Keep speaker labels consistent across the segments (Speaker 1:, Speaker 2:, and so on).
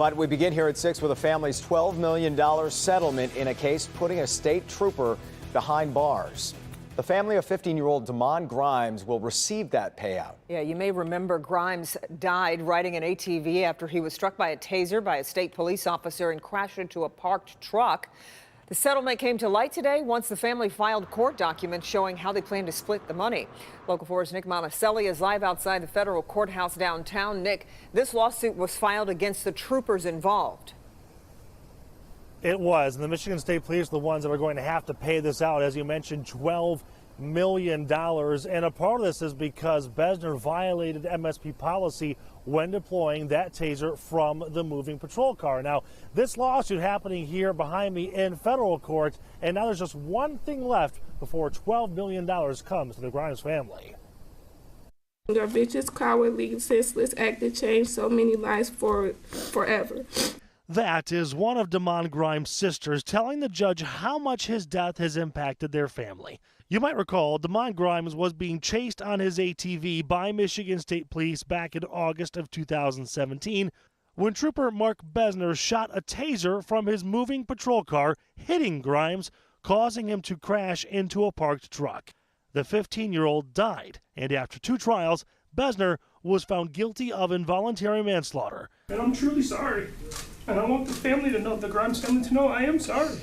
Speaker 1: But we begin here at 6 with a family's $12 million settlement in a case putting a state trooper behind bars. The family of 15-year-old Damon Grimes will receive that payout.
Speaker 2: Yeah, you may remember Grimes died riding an ATV after he was struck by a taser by a state police officer and crashed into a parked truck. The settlement came to light today once the family filed court documents showing how they plan to split the money. Local 4's Nick Monticelli is live outside the federal courthouse downtown. Nick, this lawsuit was filed against the troopers involved.
Speaker 3: It was, and the Michigan State Police are the ones that are going to have to pay this out. As you mentioned, $12 million. And a part of this is because Besner violated MSP policy when deploying that taser from the moving patrol car. Now, this lawsuit happening here behind me in federal court, and now there's just one thing left before $12 million comes to the Grimes family.
Speaker 4: Your vicious, cowardly, senseless act that changed so many lives forever.
Speaker 3: That is one of Damon Grimes' sisters telling the judge how much his death has impacted their family. You might recall Damon Grimes was being chased on his ATV by Michigan State Police back in August of 2017 when Trooper Mark Besner shot a taser from his moving patrol car, hitting Grimes, causing him to crash into a parked truck. The 15-year-old died, and after 2 trials, Besner was found guilty of involuntary manslaughter.
Speaker 5: And I'm truly sorry. And I want the family to know, the Grimes family to know I am sorry.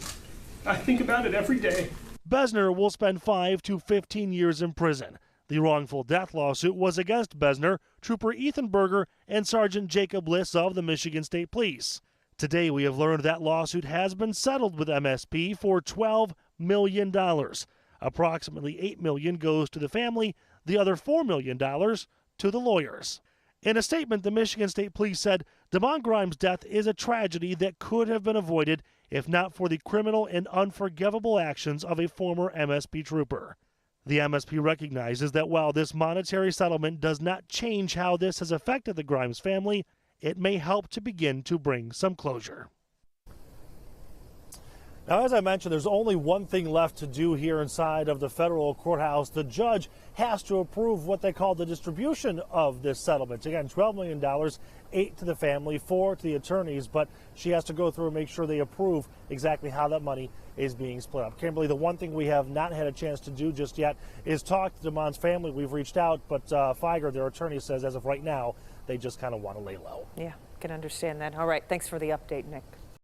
Speaker 5: I think about it every day.
Speaker 3: Besner will spend 5 to 15 years in prison. The wrongful death lawsuit was against Besner, Trooper Ethan Berger, and Sergeant Jacob Liss of the Michigan State Police. Today we have learned that lawsuit has been settled with MSP for $12 million. Approximately $8 million goes to the family, the other $4 million to the lawyers. In a statement, the Michigan State Police said Damon Grimes' death is a tragedy that could have been avoided if not for the criminal and unforgivable actions of a former MSP trooper. The MSP recognizes that while this monetary settlement does not change how this has affected the Grimes family, it may help to begin to bring some closure. Now, as I mentioned, there's only one thing left to do here inside of the federal courthouse. The judge has to approve what they call the distribution of this settlement. Again, $12 million, $8 to the family, $4 to the attorneys, but she has to go through and make sure they approve exactly how that money is being split up. Kimberly, the one thing we have not had a chance to do just yet is talk to Damon's family. We've reached out, but Feiger, their attorney, says as of right now, they just kind of want to lay low.
Speaker 2: Yeah, can understand that. All right, thanks for the update, Nick.